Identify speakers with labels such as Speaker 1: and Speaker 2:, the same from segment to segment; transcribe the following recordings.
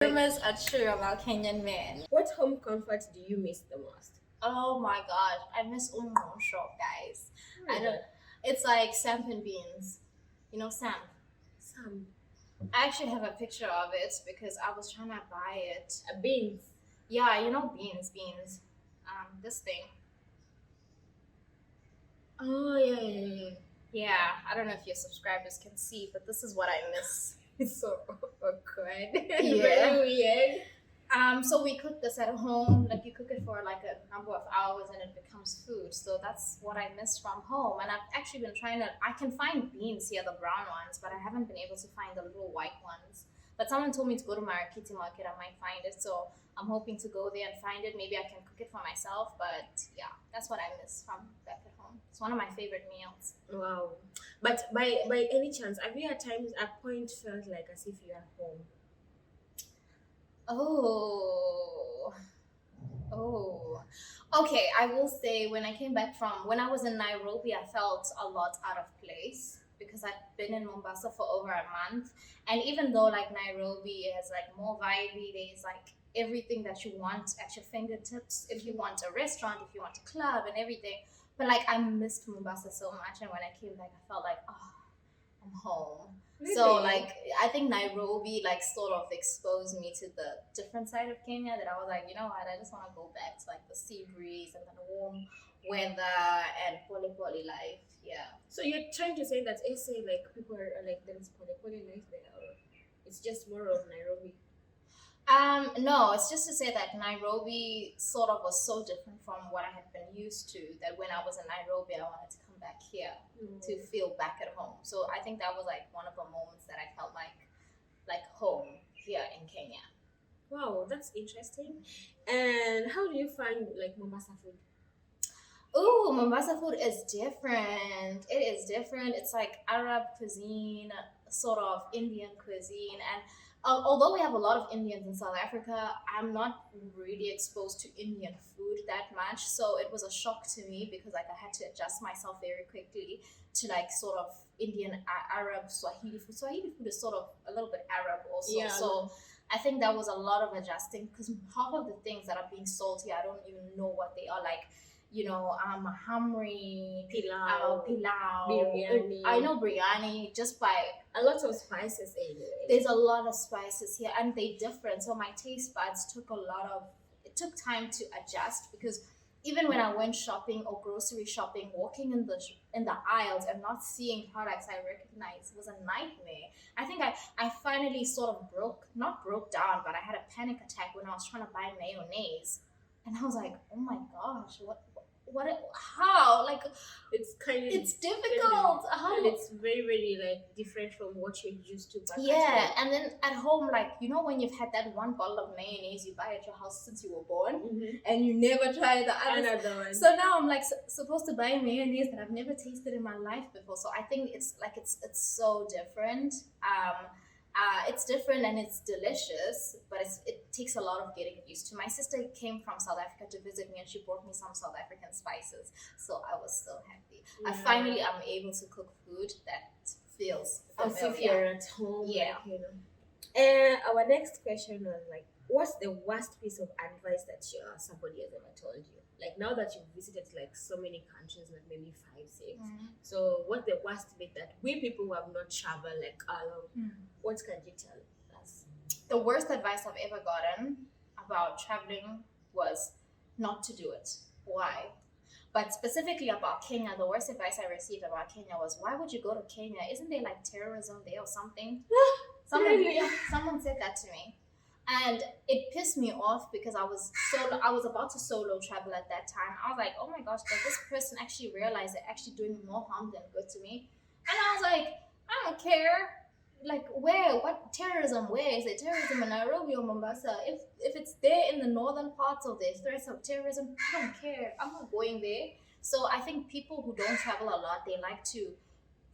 Speaker 1: Rumors are true about Kenyan men.
Speaker 2: What home comfort do you miss the most?
Speaker 1: Oh my gosh, I miss Umo shop, guys. I don't. It's like Samp and beans. You know Samp.
Speaker 2: Some
Speaker 1: I actually have a picture of it because I was trying to buy it.
Speaker 2: beans.
Speaker 1: Yeah, you know beans. This thing.
Speaker 2: Oh yeah.
Speaker 1: Yeah, I don't know if your subscribers can see, but this is what I miss.
Speaker 2: It's so awkward.
Speaker 1: Yeah.
Speaker 2: Very weird.
Speaker 1: So we cook this at home. Like you cook it for like a number of hours and it becomes food. So that's what I miss from home. And I've actually been trying to. I can find beans here, the brown ones, but I haven't been able to find the little white ones. But someone told me to go to Marikiti Market. I might find it. So I'm hoping to go there and find it. Maybe I can cook it for myself. But yeah, that's what I miss from back at home. It's one of my favorite meals.
Speaker 2: Wow. But by any chance, have you at times a point felt like as if you're home?
Speaker 1: Oh. Oh, okay. I will say when I came back from when I was in Nairobi, I felt a lot out of place because I'd been in Mombasa for over a month. And even though like Nairobi is like more vibey, there's like everything that you want at your fingertips. If you want a restaurant, if you want a club and everything. But like I missed Mombasa so much and when I came back I felt like, oh, I'm home. So
Speaker 2: Really?
Speaker 1: like I think Nairobi like sort of exposed me to the different side of Kenya that I was like, you know what, I just want to go back to like the sea breeze and the warm weather and pole life. Yeah.
Speaker 2: So you're trying to say that SA like people are like there's poly life there, or it's just more of Nairobi.
Speaker 1: No, it's just to say that Nairobi sort of was so different from what I had been used to that when I was in Nairobi, I wanted to come back here to feel back at home. So I think that was like one of the moments that I felt like home here in Kenya.
Speaker 2: Wow, that's interesting. And how do you find like Mombasa food?
Speaker 1: Ooh, Mombasa food is different. It is different. It's like Arab cuisine, sort of Indian cuisine, and although we have a lot of Indians in South Africa, I'm not really exposed to Indian food that much. So it was a shock to me because like I had to adjust myself very quickly to like sort of Indian Arab Swahili food. Swahili food is sort of a little bit Arab also.
Speaker 2: Yeah.
Speaker 1: So I think that was a lot of adjusting because half of the things that are being sold here, I don't even know what they are like. Hamri, pilau.
Speaker 2: Biryani.
Speaker 1: I know biryani just by
Speaker 2: A lot of spices anyway.
Speaker 1: there's a lot of spices here and they different. So my taste buds it took time to adjust because even when I went shopping or grocery shopping, walking in the aisles and not seeing products I recognize was a nightmare. I think I finally sort of not broke down, but I had a panic attack when I was trying to buy mayonnaise. And I was like, oh my gosh, how? Like,
Speaker 2: It's kind of
Speaker 1: it's difficult.
Speaker 2: and it's very like different from what you're used to back at
Speaker 1: Yeah,
Speaker 2: home.
Speaker 1: and then at home, like, you know, when you've had that one bottle of mayonnaise you buy at your house since you were born, and you never try the others.
Speaker 2: Another one.
Speaker 1: So now I'm like supposed to buy mayonnaise that I've never tasted in my life before. So I think it's so different. It's different and it's delicious, but it takes a lot of getting used to. My sister came from South Africa to visit me and she brought me some South African spices. So I was so happy. I finally am able to cook food that feels
Speaker 2: As if
Speaker 1: familiar.
Speaker 2: you're at home.
Speaker 1: Yeah.
Speaker 2: Like, you know. And our next question was like, what's the worst piece of advice that somebody has ever told you? Like now that you've visited like so many countries, like maybe 5, 6. So what's the worst bit that we people who have not traveled like along, what can you tell us?
Speaker 1: The worst advice I've ever gotten about traveling was not to do it. Why? But specifically about Kenya, the worst advice I received about Kenya was, why would you go to Kenya? Isn't there like terrorism there or something?
Speaker 2: Really?
Speaker 1: Someone said that to me. And it pissed me off because I was about to solo travel at that time. I was like, oh my gosh, does this person actually realize they're actually doing more harm than good to me? And I was like, I don't care. Like where? What terrorism? Where is it? Terrorism in Nairobi or Mombasa? If it's there in the northern parts of the threats of terrorism, I don't care. I'm not going there. So I think people who don't travel a lot, they like to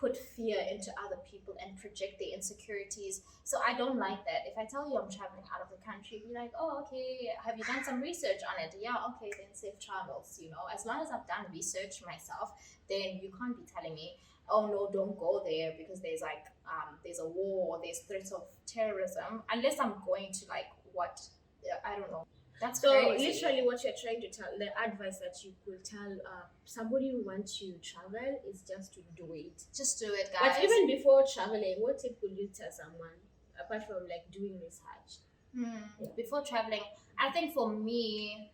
Speaker 1: put fear into other people and project their insecurities. So I don't like that. If I tell you I'm traveling out of the country, be like, oh, okay, have you done some research on it? Yeah, okay, then safe travels, you know. As long as I've done research myself, then you can't be telling me, oh no, don't go there because there's like there's a war or there's threats of terrorism, unless I'm going to like what, I don't know. That's
Speaker 2: So
Speaker 1: crazy.
Speaker 2: literally, what you're trying to tell, the advice that you could tell somebody who wants to travel is just to do it.
Speaker 1: Just do it, guys.
Speaker 2: But even before traveling, what tip would you tell someone apart from like doing research?
Speaker 1: Before traveling, I think for me,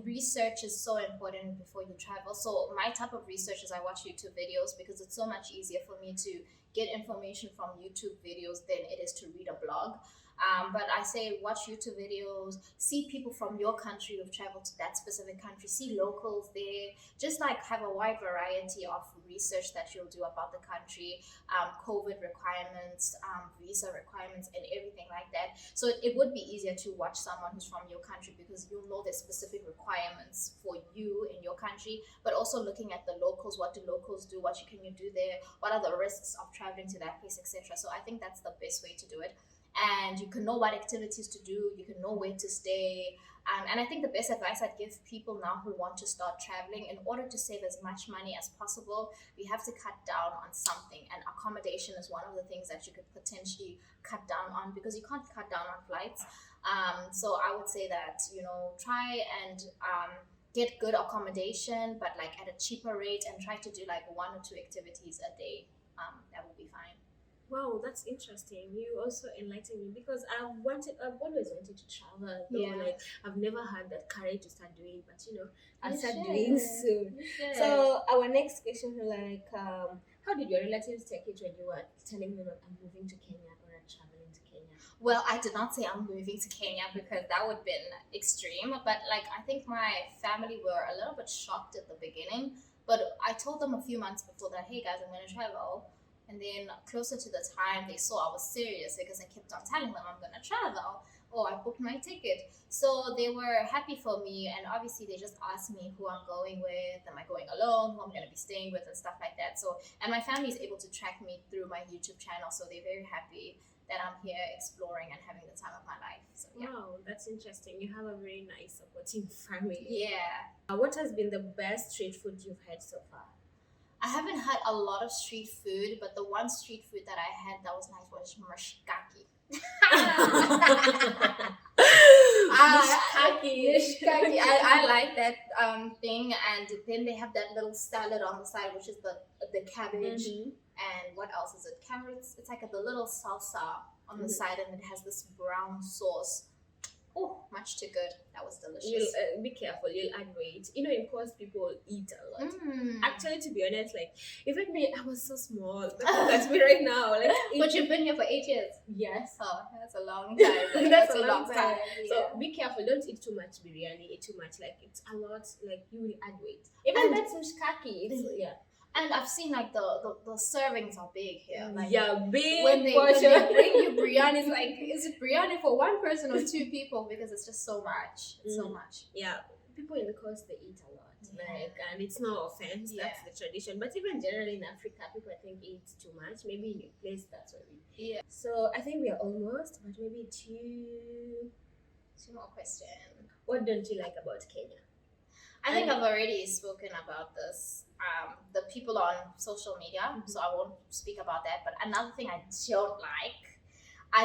Speaker 1: research is so important before you travel. So my type of research is I watch YouTube videos because it's so much easier for me to get information from YouTube videos than it is to read a blog. But I say watch YouTube videos, see people from your country who've traveled to that specific country, see locals there, just like have a wide variety of research that you'll do about the country, COVID requirements, visa requirements, and everything like that. So it would be easier to watch someone who's from your country because you'll know the specific requirements for you in your country, but also looking at the locals. What do locals do? What can you do there? What are the risks of traveling to that place, etc. So I think that's the best way to do it. And you can know what activities to do, you can know where to stay. And I think the best advice I'd give people now who want to start traveling, in order to save as much money as possible, we have to cut down on something. And accommodation is one of the things that you could potentially cut down on because you can't cut down on flights. So I would say that, you know, try and get good accommodation, but like at a cheaper rate, and try to do like 1 or 2 activities a day. That will be fine.
Speaker 2: Wow, that's interesting. You also enlightened me because I've always wanted to travel. Though, like I've never had that courage to start doing, but you know, I'll start doing soon. So our next question is like, how did your relatives take it when you were telling them I'm moving to Kenya or I'm traveling to Kenya?
Speaker 1: Well, I did not say I'm moving to Kenya because that would have been extreme. But like, I think my family were a little bit shocked at the beginning. But I told them a few months before that, hey guys, I'm going to travel. And then closer to the time, they saw I was serious because I kept on telling them I'm going to travel. Oh, I booked my ticket. So they were happy for me. And obviously, they just asked me who I'm going with. Am I going alone? Who I'm going to be staying with and stuff like that. So, and my family is able to track me through my YouTube channel. So they're very happy that I'm here exploring and having the time of my life. So, yeah.
Speaker 2: Wow, that's interesting. You have a very nice supporting family.
Speaker 1: Yeah.
Speaker 2: What has been the best street food you've had so far?
Speaker 1: I haven't had a lot of street food, but the one street food that I had that was nice was mishkaki. Mishkaki. I like that thing, and then they have that little salad on the side, which is the cabbage, and what else is it? Carrots. It's like the little salsa on the side, and it has this brown sauce. Oh, much too good. That was delicious.
Speaker 2: You'll be careful. You'll add weight. You know, of course, people eat a lot. Actually, to be honest, like even me, I was so small. Look at me right now. Like,
Speaker 1: but you've been here for 8 years.
Speaker 2: Yes.
Speaker 1: Oh, that's a long time.
Speaker 2: That's a long time.
Speaker 1: Yeah.
Speaker 2: So be careful. Don't eat too much biryani. Eat too much. Like it's a lot. Like you will add weight. Even that's mishkaki. Yeah.
Speaker 1: And I've seen like the servings are big here. Like,
Speaker 2: big.
Speaker 1: When they bring you biryani, it's like, is it biryani for 1 person or 2 people? Because it's just so much. It's so much.
Speaker 2: Yeah. People in the coast, they eat a lot. Like, and it's no offense. That's the tradition. But even generally in Africa, people I think eat too much. Maybe in your place, that's what we eat. Yeah. So I think we are almost, but maybe two
Speaker 1: more questions.
Speaker 2: What don't you like about Kenya?
Speaker 1: I think I've already spoken about this. The people on social media, so I won't speak about that. But another thing I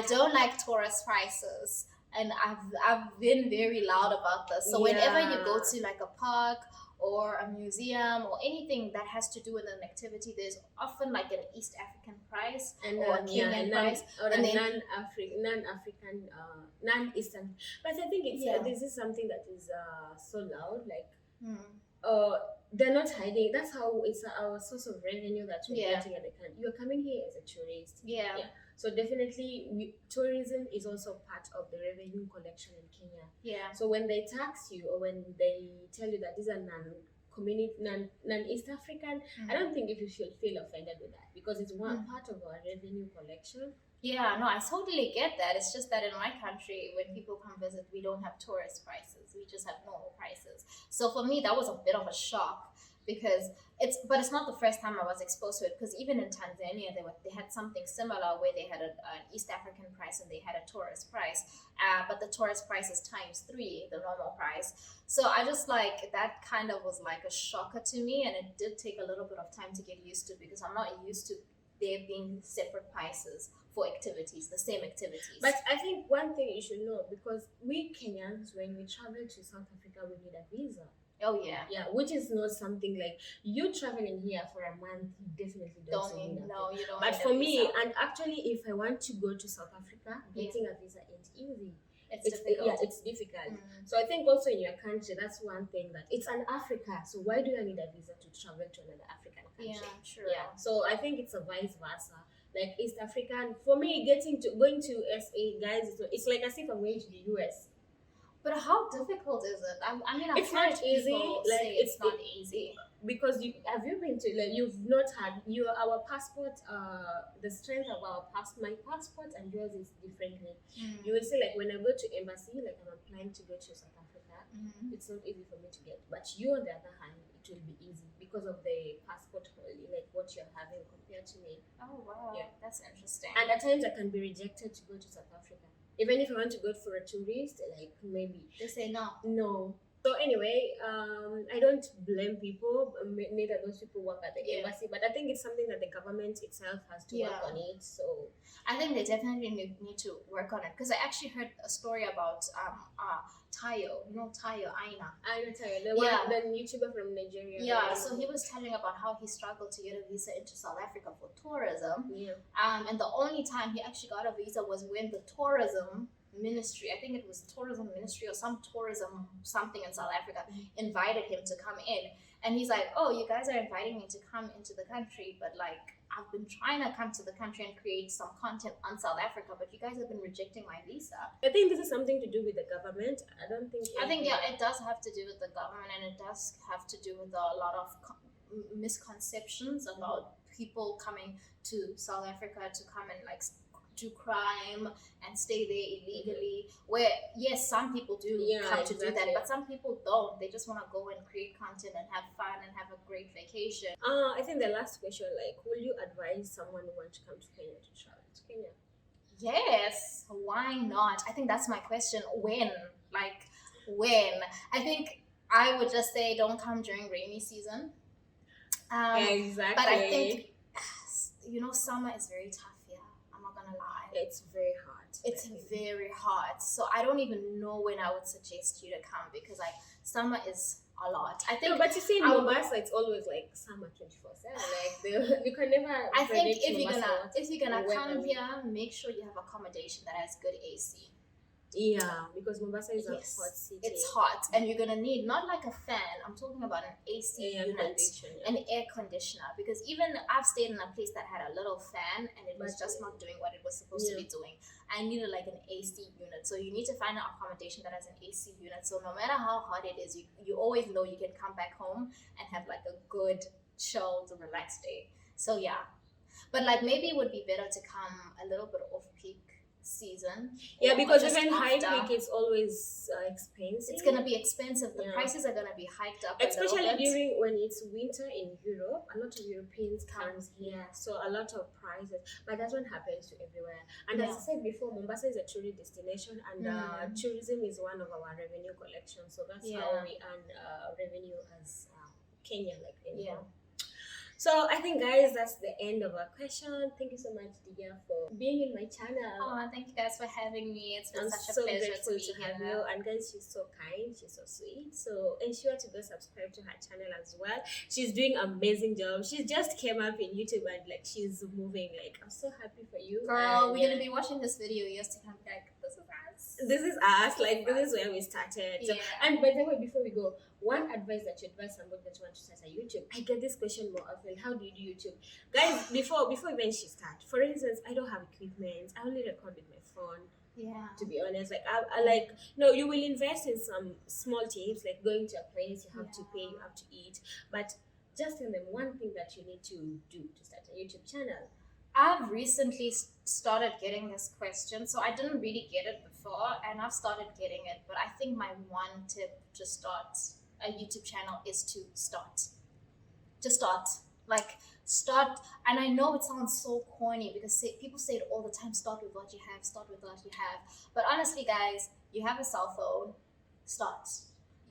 Speaker 1: don't like tourist prices, and I've been very loud about this. So whenever you go to like a park or a museum or anything that has to do with an activity, there's often like an East African price or a Kenyan price,
Speaker 2: or a non-African, non-Eastern. But I think this is something that is so loud, like. They're not hiding. That's how it's our source of revenue that we're getting at the country. You're coming here as a tourist. So definitely, tourism is also part of the revenue collection in Kenya. So when they tax you or when they tell you that these are non-East African, I don't think if you should feel offended with that because it's one part of our revenue collection.
Speaker 1: Yeah, no, I totally get that. It's just that in my country, when people come visit, we don't have tourist prices. We just have normal prices. So for me, that was a bit of a shock because it's not the first time I was exposed to it, because even in Tanzania they had something similar where they had an East African price and they had a tourist price, but the tourist price is times three the normal price. So I just like that kind of was like a shocker to me, and it did take a little bit of time to get used to, because I'm not used to there being separate prices for activities, the same activities.
Speaker 2: But I think one thing you should know, because we Kenyans, when we travel to South Africa, we need a visa.
Speaker 1: Oh yeah.
Speaker 2: Yeah, which is not something like you traveling here for a month, you definitely don't need a
Speaker 1: no, you don't.
Speaker 2: But
Speaker 1: need
Speaker 2: for
Speaker 1: a
Speaker 2: me,
Speaker 1: visa.
Speaker 2: and actually, if I want to go to South Africa, getting a visa ain't easy.
Speaker 1: It's difficult.
Speaker 2: Yeah, it's difficult. So I think also in your country, that's one thing, that it's an Africa. So why do I need a visa to travel to another African country?
Speaker 1: Yeah, true.
Speaker 2: Yeah. So I think it's a vice versa. Like East African, for me, going to SA, guys, it's like as if I'm going to the US.
Speaker 1: But how difficult is it? I mean, I've
Speaker 2: It's not
Speaker 1: heard
Speaker 2: easy.
Speaker 1: people
Speaker 2: Like
Speaker 1: say it's not easy.
Speaker 2: Because have you been to, like, you've not had our passport, the strength of our my passport and yours is differently. You will see, like, when I go to embassy, like I'm applying to go to South Africa, it's not easy for me to get. But you, on the other hand, it will be easy because of the passport holder, like what you're having compared to me.
Speaker 1: Oh wow,
Speaker 2: Yeah,
Speaker 1: that's interesting.
Speaker 2: and at times I can be rejected to go to South Africa, even if I want to go for a tourist, like maybe
Speaker 1: They say no.
Speaker 2: no. So anyway, I don't blame people. Neither those people work at the embassy, but I think it's something that the government itself has to work on it. So
Speaker 1: I think they definitely need to work on it, because I actually heard a story about Tayo. You know Tayo Aina.
Speaker 2: I know Tayo, the YouTuber from Nigeria.
Speaker 1: Yeah, so he was telling about how he struggled to get a visa into South Africa for tourism.
Speaker 2: Yeah.
Speaker 1: And the only time he actually got a visa was when the tourism ministry, I think it was tourism ministry or some tourism something in South Africa, invited him to come in. And he's like, oh, you guys are inviting me to come into the country, but like I've been trying to come to the country and create some content on South Africa, but you guys have been rejecting my visa.
Speaker 2: I think this is something to do with the government. I think
Speaker 1: it does have to do with the government, and it does have to do with a lot of misconceptions about people coming to South Africa to come and like do crime and stay there illegally, where yes, some people do come to do that, but some people don't. They just want to go and create content and have fun and have a great vacation.
Speaker 2: I think the last question, like, will you advise someone who wants to come to Kenya to travel to Kenya?
Speaker 1: Yes, why not? I think that's my question. When? I think I would just say don't come during rainy season.
Speaker 2: Exactly.
Speaker 1: But I think summer is very tough. Lie.
Speaker 2: It's very hot.
Speaker 1: It's very hot. So I don't even know when I would suggest you to come, because like summer is a lot. I think.
Speaker 2: No, but you see in Mombasa, it's always like summer 24/7. Like you can never.
Speaker 1: I think if you're gonna come here, make sure you have accommodation that has good AC.
Speaker 2: Yeah, because Mombasa is a hot city.
Speaker 1: It's hot, and you're gonna need not like a fan. I'm talking about an AC unit, an air conditioner. Because even I've stayed in a place that had a little fan, and it was just not doing what it was supposed to be doing. I needed like an AC unit, so you need to find an accommodation that has an AC unit. So no matter how hot it is, you always know you can come back home and have like a good, chilled, relaxed day. So yeah, but like maybe it would be better to come a little bit off peak season.
Speaker 2: Yeah, because even high peak is always expensive.
Speaker 1: It's gonna be expensive. The prices are gonna be hiked up,
Speaker 2: especially during when it's winter in Europe. A lot of Europeans come here, so a lot of prices. But that one happens to everywhere. And as I said before, Mombasa is a tourist destination, and tourism is one of our revenue collections. So that's how we earn revenue as Kenya, like anyone. So I think, guys, that's the end of our question. Thank you so much, Dia, for being in my channel.
Speaker 1: Oh, thank you guys for having me. It's been such a pleasure to be
Speaker 2: have you. And guys, she's so kind, she's so sweet. So ensure to go subscribe to her channel as well. She's doing an amazing job. She just came up in YouTube and like she's moving. Like, I'm so happy for you.
Speaker 1: Girl, we're gonna be watching this video years to come back. This is us.
Speaker 2: This is us. Like, this is where we started. So, and by the way, before we go, one advice that you advise somebody that wants to start a YouTube. I get this question more often. How do you do YouTube? Guys, before even she start, for instance, I don't have equipment. I only record with my phone.
Speaker 1: Yeah.
Speaker 2: To be honest, like I like, no, you will invest in some small tips, like going to a place, you have to pay, you have to eat. But just tell them one thing that you need to do to start a YouTube channel.
Speaker 1: I've recently started getting this question, so I didn't really get it before, and I've started getting it. But I think my one tip to start a YouTube channel is to start. just start. Like, start. And I know it sounds so corny because people say it all the time, start with what you have, start with what you have. But honestly, guys, you have a cell phone, start.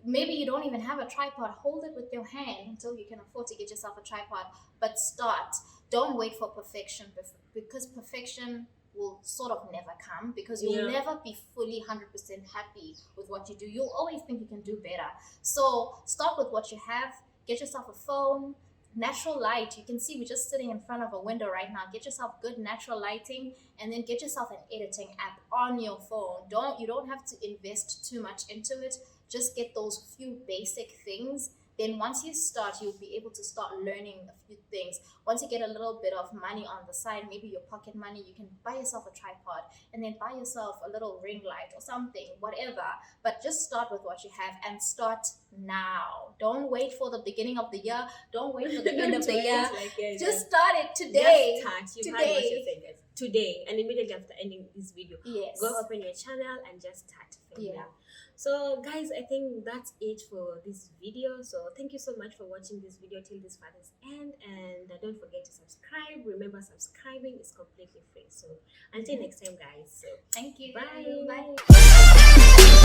Speaker 1: Maybe you don't even have a tripod, hold it with your hand until you can afford to get yourself a tripod, but start. Don't wait for perfection, because perfection will sort of never come, because you'll
Speaker 2: Yeah.
Speaker 1: never be fully 100% happy with what you do. You'll always think you can do better. So start with what you have. Get yourself a phone, natural light. You can see we're just sitting in front of a window right now. Get yourself good natural lighting, and then get yourself an editing app on your phone. You don't have to invest too much into it. Just get those few basic things. Then once you start, you'll be able to start learning a few things. Once you get a little bit of money on the side, maybe your pocket money, you can buy yourself a tripod, and then buy yourself a little ring light or something, whatever. But just start with what you have, and start now. Don't wait for the beginning of the year. Don't wait for the end of the year. Just start it today.
Speaker 2: Just start. You heard
Speaker 1: Today.
Speaker 2: what you said, guys. Today, and immediately after ending this video,
Speaker 1: Yes.
Speaker 2: go open your channel and just start filming.
Speaker 1: Yeah.
Speaker 2: So guys, I think that's it for this video. So thank you so much for watching this video till this father's end, and don't forget to subscribe. Remember, subscribing is completely free. So until next time, guys. So
Speaker 1: Thank you.
Speaker 2: bye.
Speaker 1: Bye.